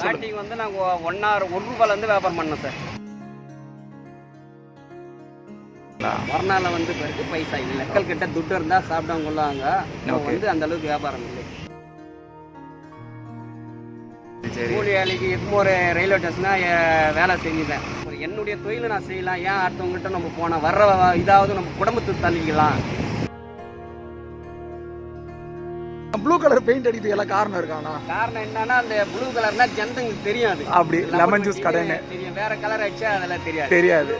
Starting வந்து நாங்கள் 1 ரூபாயிலேருந்து வியாபாரம் பண்ணோம் சார். கொரோனாவில் வந்து பிறகு பைசா இல்லை. மக்கள் கிட்ட துட்டு இருந்தால் சாப்பிட்டவங்க கொள்ளாங்க. வந்து அந்த அளவுக்கு வியாபாரம் இல்லை. கூலி வேலைக்கு எப்போ ஒரு ரயில்வே ஸ்டேஷனாக வேலை செஞ்சுட்டேன். என்னுடைய தொழிலை நான் செய்யலாம், ஏன் அடுத்தவங்ககிட்ட நம்ம போனால் வர்ற இதாவது நம்ம குடும்பத்துக்கு தள்ளிக்கலாம். ப்ளூ கலர் பெயிண்ட் அடிக்கிறது எல்லாம் காரணம் இருக்கானா? காரணம் என்னன்னா அந்த ப்ளூ கலர்னா ஜனங்களுக்கு தெரியாது. அப்படி லெமன் ஜூஸ் கடைன்னு தெரியும், வேற கலர் அடிச்சா அதெல்லாம் தெரியாது.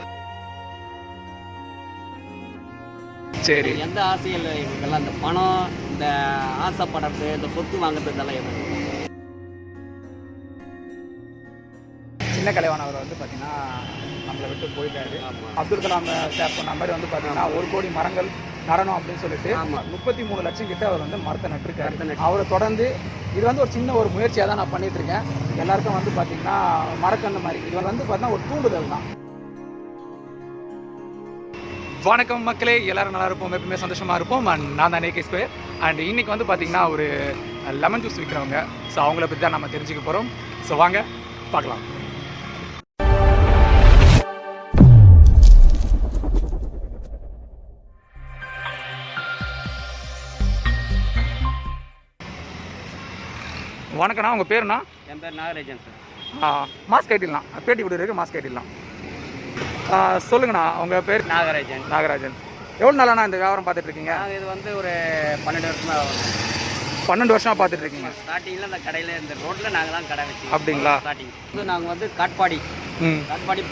சரி, எந்த ஆசையும் இல்லை எங்களுக்கெல்லாம். இந்த பணம், இந்த ஆசைப்படுறது, இந்த சொத்து வாங்குறது இதெல்லாம் எதுவும். சின்ன கலைவானவர் வந்து பார்த்தீங்கன்னா நம்மளை விட்டு போயிட்டாரு. அப்துல் கலாம் ஷேர் பண்ண மாதிரி வந்து பார்த்தீங்கன்னா 1 கோடி மரங்கள் நடனம் அப்படின்னு சொல்லிட்டு 33 லட்சம் கிட்ட அவர் வந்து மரத்தை நட்டுருக்காரு. அவரை தொடர்ந்து இது வந்து ஒரு சின்ன ஒரு முயற்சியாக தான் நான் பண்ணிட்டு இருக்கேன். எல்லாருக்கும் வந்து பார்த்தீங்கன்னா மரக்கன்று மாதிரி இது வந்து பார்த்தீங்கன்னா ஒரு தூண்டுதல் தான். வணக்கம் மக்களே, எல்லாரும் நல்லா இருப்போம், எப்பவுமே சந்தோஷமாக இருப்போம். நான் தான் AK ஸ்கொயர். அண்ட் இன்னைக்கு வந்து பார்த்தீங்கன்னா ஒரு லெமன் ஜூஸ் விற்கிறவங்க, ஸோ அவங்கள பற்றி தான் நம்ம தெரிஞ்சுக்க போகிறோம். ஸோ வாங்க பார்க்கலாம். வணக்கண்ணா, உங்கள் பேருண்ணா? என் பேர் நாகராஜன் சார். மாஸ்க் கட்டிடலாம், பேட்டி கொடுக்குறதுக்கு மாஸ்க் கட்டிடலாம். சொல்லுங்கண்ணா, உங்கள் பேர்? நாகராஜன். எவ்வளோ நாளாண்ணா இந்த வியாபாரம் பார்த்துட்டு இருக்கீங்க? நாங்கள் இது வந்து ஒரு 12 வருஷமாக ஆகும். 12 வருஷமாக பார்த்துட்டு இருக்கீங்க. ஸ்டார்டிங்கில் இந்த கடையில் இந்த ரோட்டில் நாங்கள் தான் கடை வச்சு. அப்படிங்களா? ஸ்டார்டிங் வந்து நாங்கள் வந்து காட்பாடி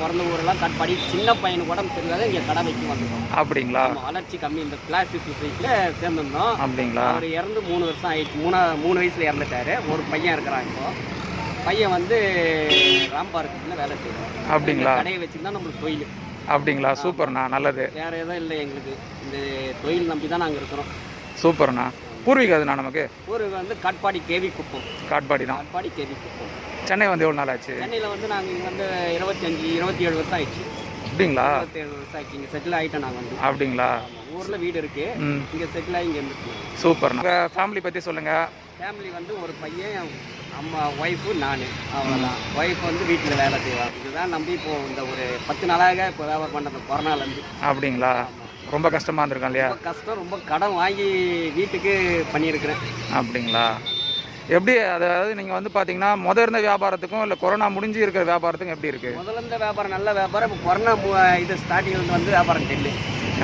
பிறந்த ஊரெல்லாம் காட்பாடி. சின்ன பையனுக்கு உடம்பு சரியில்லாத இங்கே கடை வைக்க வந்துட்டோம். அப்படிங்களா? வளர்ச்சி கம்மி, இந்த கிளாஸ் சொசைட்டியில் சேர்ந்துருந்தோம். அப்படிங்களா? அவர் இறந்து 3 வருஷம் ஆயிடுச்சு. 3 வயசில் இறந்துட்டாரு. ஒரு பையன் இருக்கிறான். இப்போ பையன் வந்து ராம்பார்க்கில் வேலை செய்யணும். அப்படிங்களா? கடையை வச்சு தான் நம்மளுக்கு தொழில். அப்படிங்களா? சூப்பர்ண்ணா, நல்லது. வேற எதுவும் இல்லை எங்களுக்கு. இந்த தொழில் நம்பி தான் நாங்கள் இருக்கிறோம். சூப்பர்ண்ணா. பூர்வீகம் அதுண்ணா நமக்கு? பூர்வீகம் வந்து காட்பாடி கேவி குப்பம். காட்பாடி தான். காட்பாடி கேவி குப்பம். சென்னை வந்து எவ்வளோ நாள் ஆச்சு? சென்னையில் வந்து நாங்கள் இங்கே வந்து 27 வருஷம் ஆயிடுச்சு. அப்படிங்களா? 27 வருஷம் ஆயிடுச்சு. இங்கே செட்டில் ஆகிட்டோம் நாங்கள் வந்து. அப்படிங்களா? ஊரில் வீடு இருக்கு, இங்கே செட்டில் ஆகி இங்கே இருந்துச்சு. சூப்பர்ண்ணா. உங்கள் ஃபேமிலி பற்றி சொல்லுங்கள். ஃபேமிலி வந்து ஒரு பையன், அம்மா, ஒய்ஃபு, நான், அவ்வளோதான். ஒய்ஃப் வந்து வீட்டில் வேலை செய்வாங்க. இதுதான் நம்பி இப்போது இந்த ஒரு 10 நாளாக இப்போ வியாபாரம் பண்ணுறது கொரோனாலேருந்து. அப்படிங்களா? ரொம்ப கஷ்டமாக இருந்திருக்கோம் இல்லையா? ரொம்ப கஷ்டம், ரொம்ப கடன் வாங்கி வீட்டுக்கு பண்ணியிருக்கிறேன். அப்படிங்களா? எப்படி, அதாவது நீங்கள் வந்து பார்த்தீங்கன்னா இருந்த வியாபாரத்துக்கும் இல்லை கொரோனா முடிஞ்சு இருக்கிற வியாபாரத்துக்கும் எப்படி இருக்குது? முதல்ல இருந்த வியாபாரம் நல்ல வியாபாரம். இப்போ கொரோனா இது ஸ்டார்டிங்கில் வந்து வியாபாரம் இல்லை.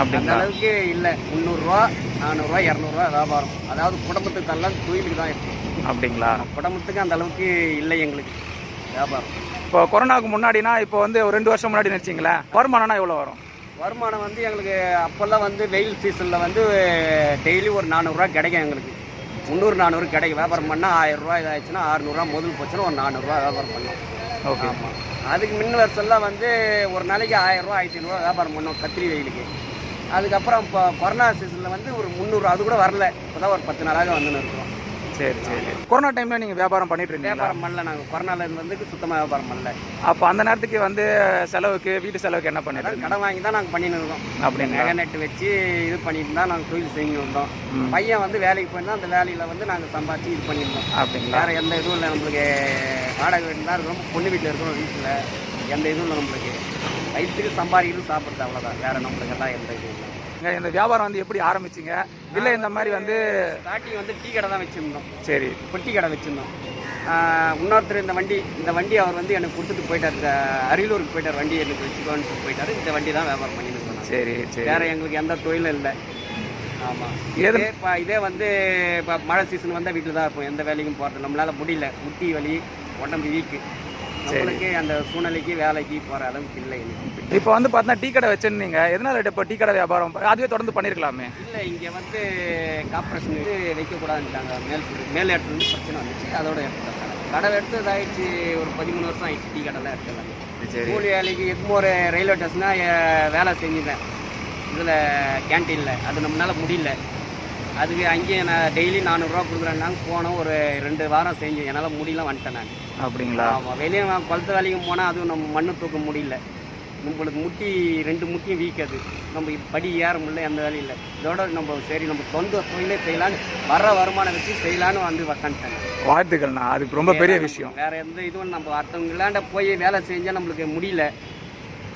அந்த அளவுக்கு இல்லை. 300 ரூபா, 400 ரூபா, 200 ரூபா வியாபாரம். அதாவது குடும்பத்துக்கு எல்லாம் தொழிலுக்கு தான் இருக்கும். அப்படிங்களா? குடும்பத்துக்கு அந்த அளவுக்கு இல்லை எங்களுக்கு வியாபாரம். இப்போ கொரோனாவுக்கு முன்னாடினா, இப்போ வந்து ஒரு 2 வருஷம் முன்னாடி நினச்சிங்களேன், வருமானம்னா எவ்வளோ வரும்? வருமானம் வந்து எங்களுக்கு அப்போல்லாம் வந்து வெயில் சீசனில் வந்து டெய்லி ஒரு 400 ரூபா கிடைக்கும். எங்களுக்கு 300-400 கிடைக்கும். வியாபாரம் பண்ணால் 1000 ரூபா இதாகிடுச்சுன்னா 600 ரூபா முதல் போச்சுன்னா ஒரு 400 ரூபா வியாபாரம் பண்ணோம். ஓகே. அதுக்கு முன்ன வருஷம்லாம் வந்து ஒரு நாளைக்கு 1000 ரூபா, 1500 ரூபா வியாபாரம் பண்ணோம் கத்திரி வெயிலுக்கு. அதுக்கப்புறம் இப்போ கொரோனா சீசனில் வந்து ஒரு 300, அது கூட வரல. இப்போ தான் ஒரு 10 நாளாக வந்துன்னு இருக்கிறோம். சரி சரி. கொரோனா டைமில் நீங்கள் வியாபாரம் பண்ணிட்டு இருந்தீங்க? வியாபாரம் பண்ணல. நாங்கள் கொரோனாவில் வந்து சுத்தமாக வியாபாரம் பண்ணல. அப்போ அந்த நேரத்துக்கு வந்து செலவுக்கு, வீட்டு செலவுக்கு என்ன பண்ணிட்டு? கடன் வாங்கி தான் நாங்கள் பண்ணின்னு இருக்கோம். அப்படிங்க. நகை நட்டு வச்சு இது பண்ணிட்டு தான் நாங்கள் தொழில் செஞ்சு வந்தோம். பையன் வந்து வேலைக்கு போயிருந்தோம். அந்த வேலையில் வந்து நாங்கள் சம்பாதிச்சு இது பண்ணியிருந்தோம். அப்படிங்களா? வேறு எந்த இதுவும் இல்லை. நம்மளுக்கு வாடகை வீட்டில் தான் இருக்கிறோம். பொண்ணு வீட்டில் இருக்கிறோம். வீட்டில் எந்த இதுவும் இல்லை. நம்மளுக்கு வயிற்றுக்கு சம்பாதிக்கிறது, சாப்பிட்றது, அவ்வளோதான். வேறு நம்மளுக்கு எல்லாம் எந்த இதுவும் இல்லை. இந்த வியாபாரம் வந்து எப்படி ஆரம்பிச்சிங்க? இல்லை இந்த மாதிரி வந்து ஸ்டார்டிங் வந்து டீ கடை தான் வச்சுருந்தோம். சரி. பொட்டி கடை வச்சுருந்தோம். இன்னொருத்தர் இந்த வண்டி அவர் வந்து எனக்கு கொடுத்துட்டு போயிட்டார். இந்த அரியலூருக்கு போயிட்டார். வண்டி எனக்கு வச்சுக்கோன்னு போயிட்டார். இந்த வண்டி தான் வியாபாரம் பண்ணிட்டு இருக்கோம். சரி சரி. வேறு எங்களுக்கு எந்த தொழிலும் இல்லை. ஆமாம். இதே வந்து இப்போ மழை சீசன் வந்தால் வீட்டில் தான் இருப்போம். எந்த வேலைக்கும் போகிறது நம்மளால் முடியல. முட்டி வலி, உடம்பு வீக்கு. நம்மளுக்கு அந்த சூழ்நிலைக்கு வேலைக்கு போகிற அளவுக்கு இல்லை. இப்போ வந்து பார்த்தீங்கன்னா டீ கடை வச்சுருந்தீங்க, எதனால இப்போ டீ கடை வியாபாரம் அதுவே தொடர்ந்து பண்ணியிருக்கலாமே? இல்லை, இங்கே வந்து கார்பரேஷன் வைக்கக்கூடாதுன்ட்டாங்க. மேல் இடத்துல பிரச்சனை வந்துச்சு. அதோட எடுத்துட்டாங்க. கடை எடுத்து இதாகிடுச்சு. ஒரு 13 வருஷம் ஆயிடுச்சு டீ கடைலாம் எடுத்துக்கலாம். கூலி வேலைக்கு எப்போ ஒரு ரயில்வே ஸ்டேஷனாக வேலை செஞ்சுட்டேன். இதில் கேன்டீனில் அது நம்மளால் முடியல. அதுக்கு அங்கேயே நான் டெய்லி 400 ரூபா கொடுக்குறேன்னாங்க. போனோம், ஒரு 2 வாரம் செஞ்சு என்னால் முடியல வந்துட்டேன் நான். அப்படிங்களா? ஆமாம். வெளியே குளத்து வேலைக்கும் போனால் அதுவும் நம்ம மண்ணு தூக்க முடியல. நம்மளுக்கு முட்டி 2 முட்டியும் வீக்காது, நம்ம படி ஏற முடியல, எந்த வேலையும் இல்லை. இதோட நம்ம சரி நம்ம சொந்த தொழிலே செய்யலான்னு வர வருமானம் வச்சு செய்யலான்னு வந்து உக்காந்துட்டாங்க. வாழ்த்துக்கள்ண்ணா, அதுக்கு ரொம்ப பெரிய விஷயம். வேற எந்த இதுவும் நம்ம அடுத்தவங்களாண்ட போய் வேலை செஞ்சால் நம்மளுக்கு முடியல,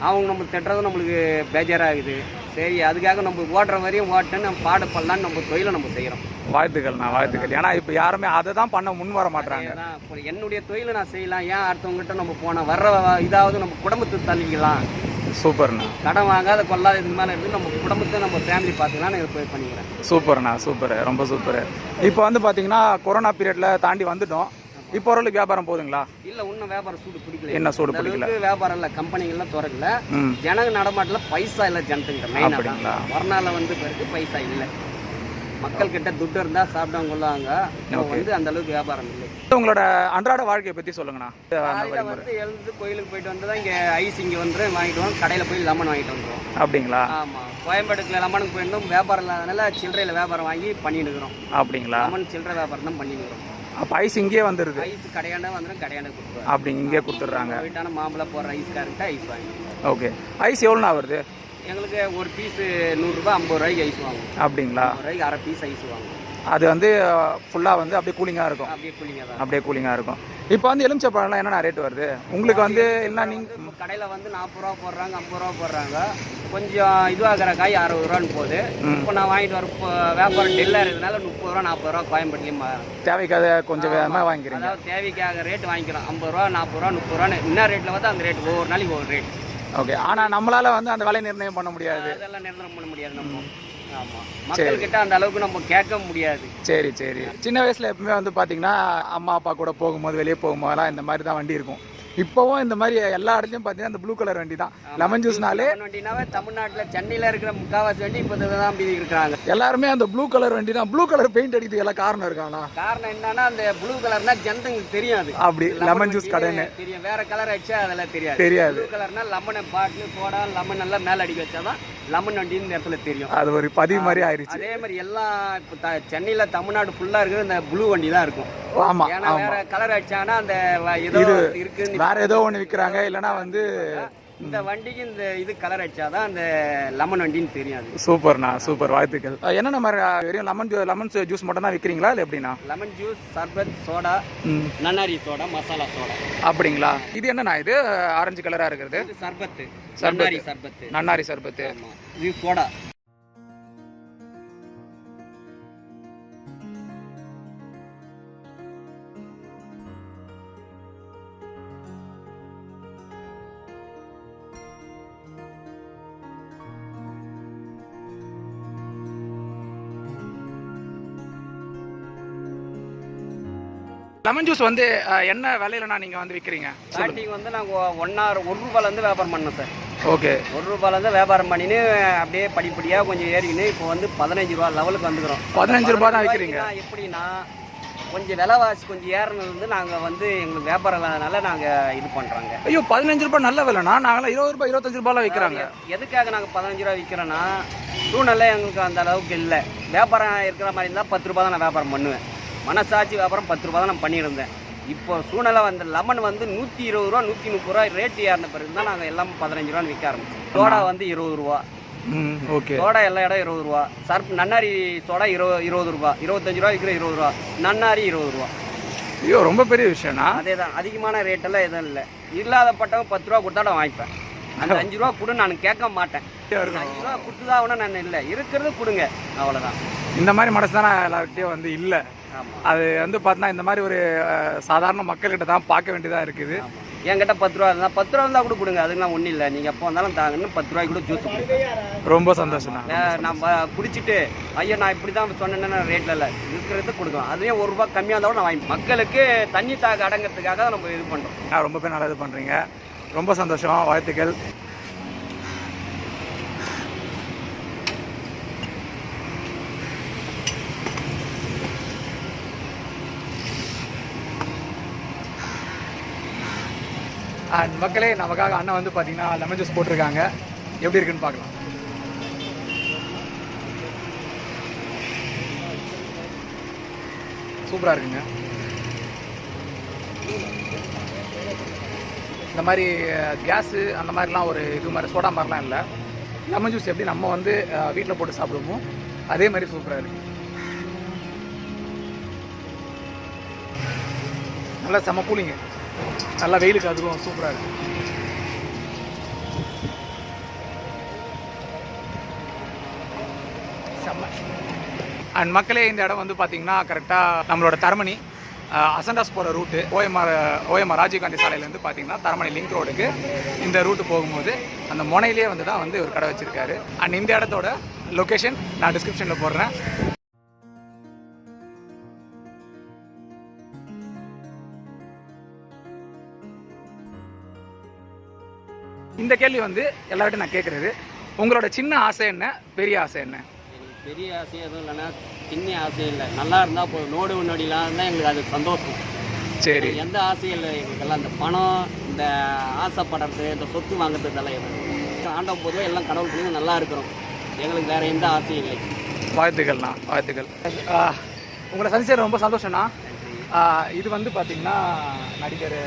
அவங்க நம்ம திட்டுறதும் நம்மளுக்கு பேஜாராகுது. சரி அதுக்காக நம்ம ஓடுற வரையும் ஓட்டுன்னு நம்ம பாடுபடலான்னு நம்ம தொழிலை நம்ம செய்கிறோம். வாழ்த்துக்கள்ண்ணா, வாழ்த்துக்கள். ஏன்னா இப்போ யாருமே அதை தான் பண்ண முன் வர மாட்டாங்க. என்னுடைய தொழிலை நான் செய்யலாம், ஏன் அடுத்தவங்ககிட்ட நம்ம போனால் வர்ற இதாவது நம்ம குடும்பத்தை தள்ளிக்கலாம். சூப்பர்ண்ணா. கடன் வாங்காத கொள்ளாத இது மேலே இருந்து நம்ம குடும்பத்தை நம்ம ஃபேமிலி பார்த்துக்கலான்னு போய் பண்ணிக்கிறேன். சூப்பர்ண்ணா, சூப்பர், ரொம்ப சூப்பர். இப்போ வந்து பார்த்தீங்கன்னா கொரோனா பீரியட்ல தாண்டி வந்துட்டோம். இப்போ ஓரளவுக்கு வியாபாரம் போகுதுங்களா? இல்லை, இன்னும் வியாபாரம் சூடு பிடிக்கல. என்ன சூடு பிடிக்கல? வியாபாரம் இல்லை, கம்பெனிகள்லாம் திறக்கல, ஜனங்க நடமாட்டில் பைசா இல்லை ஜனத்துக்கிட்ட. மெயினாக மறுநாள் வந்து பிறகு பைசா இல்லை, மக்கள் கிட்ட துட்டு இருந்தா சாப்பிட்டவங்க கொள்ளாங்க. வந்து அந்த அளவுக்கு வியாபாரம் இல்லை. உங்களோட அன்றாட வாழ்க்கையை பத்தி சொல்லுங்கண்ணா. காலையில வந்து எழுந்து கோயிலுக்கு போயிட்டு வந்து தான் இங்கே ஐஸ் இங்கே வந்து வாங்கிட்டு வரோம், கடையில் போய் லெமன் வாங்கிட்டு வந்துடுவோம். அப்படிங்களா? ஆமாம், கோயம்பேடுக்குள்ள லெமனுக்கு போயிருந்தோம், வியாபாரம் இல்லாதனால சில்லறையில் வியாபாரம் வாங்கி பண்ணிட்டு இருக்கிறோம். அப்படிங்களா? லெமன் சில்லறை வியாபாரம் தான் பண்ணிட்டு இருக்கிறோம். அப்போ ஐஸ் இங்கே வந்துடுது? ஐஸ் கடையாண்ட வந்துடும், கடையாண்ட கொடுத்துருவோம். அப்படி இங்கே கொடுத்துட்றாங்க. வீட்டான மாம்பழம் போடுற ஐஸ்காரங்கிட்ட ஐஸ் வாங்கி. ஓகே, ஐஸ் எவ்வளோண்ணா வருது? எங்களுக்கு ஒரு பீஸு 100 ரூபா, 50 ரூபாய்க்கு ஐஸ் வாங்குவோம். அப்படிங்களா? 50 ரூபாய்க்கு அரை பீஸ் ஐஸ் வாங்குவோம். அது வந்து ஃபுல்லாக வந்து அப்படியே கூலிங்காக இருக்கும். அப்படியே கூலிங்காக இருக்கும். இப்போ வந்து எலுமிச்சை பழம்லாம் என்னென்ன ரேட் வருது உங்களுக்கு? வந்து இல்லை நீங்கள் கடையில் வந்து 40 ரூபா போடுறாங்க, 50 ரூபா போடுறாங்க. கொஞ்சம் இதுவாகிற காய் 60 ரூபான்னு போகுது. இப்போ நான் வாங்கிட்டு வர வியாபாரம் டெல்லாக இருக்கிறதுனால 30 ரூபா 40 ரூபா கோயம்பேட்டிலையும் தேவைக்காக கொஞ்சம் வேகமாக வாங்கிக்கிறேன். அதாவது தேவைக்காக ரேட் வாங்கிக்கிறோம். 50 ரூபா 40 ரூபா 30 ரூபான்னு என்ன ரேட்டில் வந்து அந்த ரேட் ஒவ்வொரு நாளைக்கு ஒவ்வொரு ரேட். ஓகே, ஆனால் நம்மளால் வந்து அந்த விலை நிர்ணயம் பண்ண முடியாது. அதெல்லாம் நிர்ணயம் பண்ண முடியாது நம்ம. ஆமாம், மக்கள்கிட்ட அந்த அளவுக்கு நம்ம கேட்க முடியாது. சரி சரி. சின்ன வயசில் எப்பவுமே வந்து பார்த்தீங்கன்னா அம்மா அப்பா கூட போகும்போது வெளியே போகும்போதெல்லாம் இந்த மாதிரி தான் வண்டி இருக்கும். இப்போவும் இந்த மாதிரி எல்லா இடத்துலையும் பார்த்தீங்கன்னா அந்த ப்ளூ கலர் வண்டி தான். லெமன் ஜூஸ்னாலே வண்டினாவே தமிழ்நாட்டில் சென்னையில் இருக்கிற முக்காவாசி வண்டி இப்போ தான் பீதி இருக்கிறாங்க. எல்லாருமே அந்த ப்ளூ கலர் வண்டி தான். ப்ளூ கலர் பெயிண்ட் அடிக்கிறதுக்கு எல்லாம் காரணம் இருக்காங்களா? காரணம் என்னன்னா அந்த ப்ளூ கலர்னா ஜனங்களுக்கு தெரியாது. அப்படி லெமன் ஜூஸ் கடைன்னு தெரியும், வேற கலர் அடிச்சா அதெல்லாம் தெரியாது. ப்ளூ கலர்னா லெமன் பாட்டில் சோடா லெமன் எல்லாம் மேலே அடிக்க வச்சாதான் லெமன் வண்டின்னு இடத்துல தெரியும். அது ஒரு பதிவு மாதிரி ஆயிடுச்சு. அதே மாதிரி எல்லாம் இப்போ சென்னையில் தமிழ்நாடு ஃபுல்லாக இருக்கிற இந்த ப்ளூ வண்டி தான் இருக்கும். ஆமா, ஏன்னா வேற கலர் அடிச்சாங்கன்னா அந்த ஏதோ இருக்கு, வேற ஏதோ ஒன்று விற்கிறாங்க. இல்லைன்னா வந்து இந்த வண்டிக்கு இந்த இது கலர் அடிச்சாதான் அந்த லெமன் வண்டின்னு தெரியாது. சூப்பர்ண்ணா, சூப்பர், வாழ்த்துக்கள். என்னென்ன மாதிரி வெறும் லெமன் ஜூஸ் மட்டும் தான் விற்கிறீங்களா இல்லை எப்படின்னா? லெமன் ஜூஸ், சர்பத், சோடா, நன்னாரி சோடா, மசாலா சோடா. அப்படிங்களா? இது என்னண்ணா? இது ஆரஞ்சு கலரா இருக்கிறது சர்பத்து. நன்னாரி சர்பத்து. இது சோடா. லெமன் ஜூஸ் வந்து என்ன விலையிலண்ணா நீங்கள் வந்து விற்கிறீங்க? ஸ்டார்டிங் வந்து நாங்கள் 1 ரூபாயிலேருந்து வியாபாரம் பண்ணோம் சார். ஓகே, 1 ரூபாயிலேருந்து வியாபாரம் பண்ணின்னு அப்படியே படிப்படியாக கொஞ்சம் ஏறிக்கின்னு இப்போ வந்து 15 ரூபா லெவலுக்கு வந்துக்கிறோம். 15 ரூபா தான் விற்கிறீங்க? எப்படின்னா கொஞ்சம் விலைவாசி கொஞ்சம் ஏறினது வந்து நாங்கள் வந்து எங்களுக்கு வியாபாரம் இல்லாதனால நாங்கள் இது பண்ணுறாங்க. ஐயோ, 15 ரூபாய் நல்ல விலைண்ணா. நாங்களாம் 20 ரூபாய் 25 ரூபாய்லாம் விற்கிறாங்க. எதுக்காக நாங்கள் 15 ரூபா விற்கிறோன்னா சூழ்நிலை எங்களுக்கு அந்த அளவுக்கு இல்லை. வியாபாரம் இருக்கிற மாதிரி இருந்தால் 10 ரூபா தான் நான் வியாபாரம் பண்ணுவேன். மனசாட்சி வியாபாரம் 10 ரூபா தான் நான் பண்ணியிருந்தேன். இப்போ சூழ்நிலை வந்து லெமன் வந்து 120 ரூபா 130 ரூபா ரேட்டு ஏறின பிறகு தான் நாங்கள் எல்லாம் 15 ரூபான்னு விற்க ஆரம்பிச்சோம். சோடா வந்து 20 ரூபா. ஓகே, சோடா எல்லா இடம் 20 ரூபா. நன்னாரி சோடா 20 ரூபா, 25 ரூபா விற்கிற 20 ரூபா, நன்னாரி 20 ரூபா. ஐயோ, ரொம்ப பெரிய விஷயம்னா. அதே தான், அதிகமான ரேட்டெல்லாம் எதுவும் இல்லை. இல்லாதப்பட்டவங்க 10 ரூபா கொடுத்தா நான் வாங்கிப்பேன். அந்த 5 ரூபா கொடு நான் கேட்க மாட்டேன். 5 ரூபா கொடுத்துதான் ஆகணும் நான் இல்லை, இருக்கிறது கொடுங்க, அவ்வளோதான். இந்த மாதிரி மனசு தானே எல்லார்கிட்டையும் வந்து இல்லை. அது வந்து பார்த்தீங்கன்னா இந்த மாதிரி ஒரு சாதாரண மக்கள்கிட்ட தான் பார்க்க வேண்டியதாக இருக்குது. என்கிட்ட 10 ரூபா இருந்தால் 10 ரூபா இருந்தால் கூட கொடுங்க, அதுக்கெல்லாம் ஒன்றும் இல்லை. நீங்கள் எப்போ வந்தாலும் தாங்கன்னு 10 ரூபாய்க்கு கூட ஜூஸ் கொடுங்க. ரொம்ப சந்தோஷம். நம்ம குடிச்சிட்டு ஐயோ நான் இப்படி தான் சொன்னேன்னா ரேட்டில் இல்லை, இருக்கிறது கொடுக்கலாம். அதுவே 1 ரூபா கம்மியாக இருந்தால் கூட நான் வாங்கி மக்களுக்கு தண்ணி தாக அடங்கிறதுக்காக தான் நம்ம இது பண்ணுறோம். ரொம்ப பேர் நல்லது பண்ணுறீங்க, ரொம்ப சந்தோஷம், வாழ்த்துக்கள். மக்களே, நமக்காக அண்ணன் வந்து பார்த்தீங்கன்னா லெமன் ஜூஸ் போட்டிருக்காங்க. எப்படி இருக்குன்னு பார்க்கலாம். சூப்பராக இருக்குங்க. இந்த மாதிரி கேஸு அந்த மாதிரிலாம் ஒரு இது மாதிரி சோடா மாதிரிலாம் இல்லை. லெமன் ஜூஸ் எப்படி நம்ம வந்து வீட்டில் போட்டு சாப்பிடுவோமோ அதே மாதிரி சூப்பராக இருக்குது. நல்லா செம கூலிங்க, நல்லா வெயிலுக்கு அதுவும் சூப்பராக இருக்குது. செம்ம. அண்ட் மக்களே, இந்த இடம் வந்து பார்த்தீங்கன்னா கரெக்டாக நம்மளோட தரமணி அசண்டாஸ் போகிற ரூட்டு ஓஎம்ஆர் ராஜீவ்காந்தி சாலையிலேருந்து பார்த்தீங்கன்னா தரமணி லிங்க் ரோடுக்கு இந்த ரூட்டு போகும்போது அந்த முனையிலே வந்து தான் வந்து ஒரு கடை வச்சுருக்காரு. அண்ட் இந்த இடத்தோட லொக்கேஷன் நான் டிஸ்கிரிப்ஷனில் போடுறேன். இந்த கேள்வி வந்து எல்லார்ட்டும் நான் கேட்குறது, உங்களோட சின்ன ஆசை என்ன, பெரிய ஆசை என்ன? பெரிய ஆசை எதுவும் இல்லைன்னா சின்ன ஆசை இல்லை, நல்லா இருந்தால் இப்போ நோடு நொடிலாம் இருந்தால் எங்களுக்கு அது சந்தோஷம். சரி, எந்த ஆசையும் இல்லை எங்களுக்கெல்லாம். இந்த பணம், இந்த ஆசைப்படுறது, இந்த சொத்து வாங்குறது இதெல்லாம் எதுவும் ஆண்டவன் பொதுவாக எல்லாம் கடவுள் பண்ணி நல்லா இருக்கிறோம். எங்களுக்கு வேறு எந்த ஆசையும் இல்லை. வாழ்த்துக்கள்ண்ணா, வாழ்த்துக்கள். உங்களை சந்திச்சது ரொம்ப சந்தோஷம்ண்ணா. இது வந்து பார்த்தீங்கன்னா நடிகர்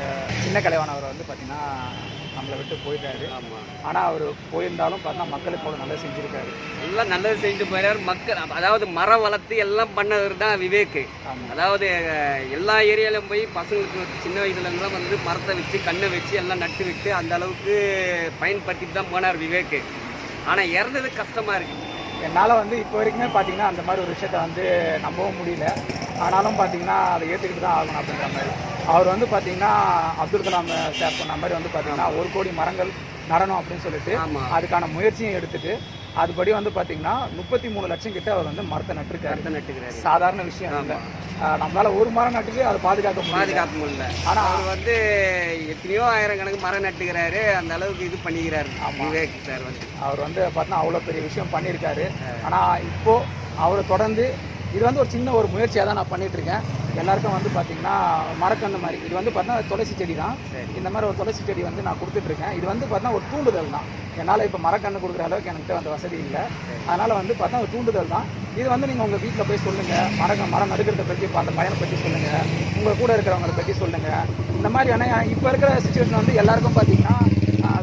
சின்ன கலைவாணன் அவர் வந்து பார்த்தீங்கன்னா நம்மளை விட்டு போயிட்டாரு. ஆனால் அவர் போயிருந்தாலும் பார்த்தா மக்களுக்கு கூட நல்லது செஞ்சுருக்காரு. எல்லாம் நல்லது செஞ்சுட்டு போயிடாரு. மக்கள் அதாவது மரம் வளர்த்து எல்லாம் பண்ணவர் தான் விவேக். அதாவது எல்லா ஏரியாலையும் போய் பசங்களுக்கு சின்ன வயதுலேருந்துலாம் வந்து மரத்தை வச்சு கண்ணை வச்சு எல்லாம் நட்டு விட்டு அந்த அளவுக்கு பயன்படுத்திட்டு தான் போனார் விவேக். ஆனால் இறந்தது கஷ்டமாக இருக்குது. என்னால் வந்து இப்போ வரைக்குமே பார்த்தீங்கன்னா அந்த மாதிரி ஒரு விஷயத்த வந்து நம்பவும் முடியல. ஆனாலும் பார்த்தீங்கன்னா அதை ஏற்றுக்கிட்டு தான் ஆகணும் அப்படின்ற மாதிரி. அவர் வந்து பார்த்தீங்கன்னா அப்துல் கலாம் சார் சொன்ன மாதிரி வந்து பார்த்தீங்கன்னா 1 கோடி மரங்கள் நடணும் அப்படின்னு சொல்லிட்டு அதுக்கான முயற்சியும் எடுத்துட்டு அதுபடி வந்து பார்த்தீங்கன்னா 33 லட்சம் கிட்ட அவர் வந்து மரத்தை நட்டுருக்காரு. சாதாரண விஷயம் இல்லை. நம்மளால ஒரு மரம் நட்டுக்கு அதை பாதுகாக்க முடியல. ஆனால் அவர் வந்து எத்தனையோ ஆயிரக்கணக்கு மரம் நட்டுக்கிறாரு. அந்த அளவுக்கு இது பண்ணிக்கிறாரு விவேக் சார் வந்து. அவர் வந்து பார்த்தீங்கன்னா அவ்வளோ பெரிய விஷயம் பண்ணியிருக்காரு. ஆனால் இப்போ அவரை தொடர்ந்து இது வந்து ஒரு சின்ன ஒரு முயற்சியாக தான் நான் பண்ணிகிட்ருக்கேன். எல்லாருக்கும் வந்து பார்த்திங்கன்னா மரக்கன்று மாதிரி இது வந்து பார்த்தீங்கன்னா துளசி செடி தான். இந்த மாதிரி ஒரு துளசி செடி வந்து நான் கொடுத்துட்ருக்கேன். இது வந்து பார்த்தீங்கன்னா ஒரு தூண்டுதல் தான். என்னால் இப்போ மரக்கன்று கொடுக்குற அளவுக்கு என்கிட்ட அந்த வசதி இல்லை. அதனால் வந்து பார்த்தா ஒரு தூண்டுதல் தான். இது வந்து நீங்கள் உங்கள் வீட்டில் போய் சொல்லுங்கள், மரம் நடுக்கிறத பற்றி, அந்த பயனை பற்றி சொல்லுங்கள், உங்கள் கூட இருக்கிறவங்களை பற்றி சொல்லுங்கள். இந்த மாதிரியான இப்போ இருக்கிற சுச்சுவேஷன் வந்து எல்லாருக்கும் பார்த்தீங்கன்னா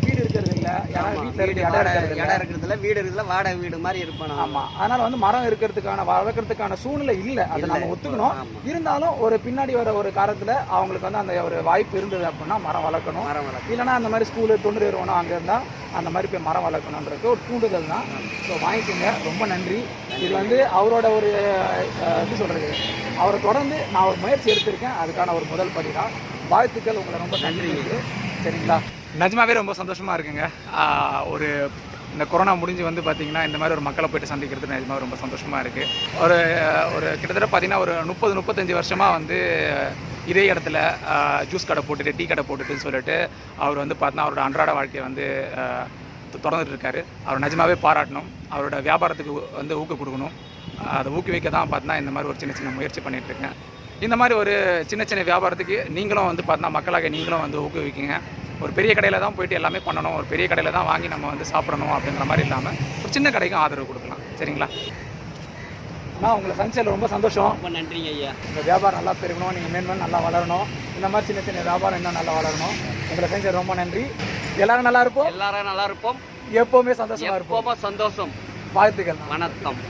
வீடு இருக்கிறது இல்லை, யாராவது வீட்டில் இருக்க இடம் இருக்கிறதுல வீடு இருக்கிறதுல வாடகை வீடு மாதிரி இருப்பாங்க. ஆமாம், அதனால் வந்து மரம் இருக்கிறதுக்கான வளர்க்குறதுக்கான சூழ்நிலை இல்லை. அதை நம்ம ஒத்துக்கணும். இருந்தாலும் ஒரு பின்னாடி வர ஒரு காலத்தில் அவங்களுக்கு வந்து அந்த ஒரு வாய்ப்பு இருந்தது அப்படின்னா மரம் வளர்க்கணும். இல்லைனா அந்த மாதிரி ஸ்கூலு தொண்டு நிறுவனம் அங்கே இருந்தால் அந்த மாதிரி போய் மரம் வளர்க்கணுன்றது ஒரு தூண்டுதல் தான். ஸோ வாங்கிக்கோங்க, ரொம்ப நன்றி. இது வந்து அவரோட ஒரு எப்படி சொல்கிறது, அவரை தொடர்ந்து நான் ஒரு முயற்சி எடுத்திருக்கேன். அதுக்கான ஒரு முதல் படி தான். வாழ்த்துக்கள், உங்களை ரொம்ப நன்றி. சரிங்களா, நிஜமாவே ரொம்ப சந்தோஷமாக இருக்குங்க. ஒரு இந்த கொரோனா முடிஞ்சு வந்து பார்த்திங்கன்னா இந்த மாதிரி ஒரு மக்களை போய்ட்டு சந்திக்கிறது நிஜமாக ரொம்ப சந்தோஷமாக இருக்குது. ஒரு கிட்டத்தட்ட பார்த்திங்கன்னா ஒரு 30-35 வருஷமாக வந்து இதே இடத்துல ஜூஸ் கடை போட்டுட்டு டீ கடை போட்டுட்டுன்னு சொல்லிட்டு அவர் வந்து பார்த்தீங்கன்னா அவரோட அன்றாட வாழ்க்கையை வந்து தொடர்ந்துட்டு இருக்காரு. அவர் நிஜமாவே பாராட்டணும். அவரோட வியாபாரத்துக்கு வந்து ஊக்கம் கொடுக்கணும். அதை ஊக்குவிக்க தான் பார்த்தீங்கன்னா இந்த மாதிரி ஒரு சின்ன சின்ன முயற்சி பண்ணிகிட்ருக்கேன். இந்த மாதிரி ஒரு சின்ன சின்ன வியாபாரத்துக்கு நீங்களும் வந்து பார்த்தீங்கன்னா மக்களாக நீங்களும் வந்து ஊக்குவிக்குங்க. ஒரு பெரிய கடையில் தான் போய்ட்டு எல்லாமே பண்ணணும், ஒரு பெரிய கடையில் தான் வாங்கி நம்ம வந்து சாப்பிடணும் அப்படின்ற மாதிரி இல்லாமல் ஒரு சின்ன கடைக்கும் ஆதரவு கொடுக்கலாம். சரிங்களா? ஆனால் உங்களை சந்திச்சதில் ரொம்ப சந்தோஷம். ரொம்ப நன்றிங்க ஐயா. இந்த வியாபாரம் நல்லா பெருகணும், நீங்கள் மேன்மேலும் நல்லா வளரணும். இந்த மாதிரி சின்ன சின்ன வியாபாரம் இன்னும் நல்லா வளரணும். உங்களை செஞ்சது ரொம்ப நன்றி. எல்லாரும் நல்லா இருப்போம். எல்லாரும் நல்லா இருப்போம். எப்போவுமே சந்தோஷமாக இருப்போம். சந்தோஷம். வாழ்த்துக்கள். வணக்கம்.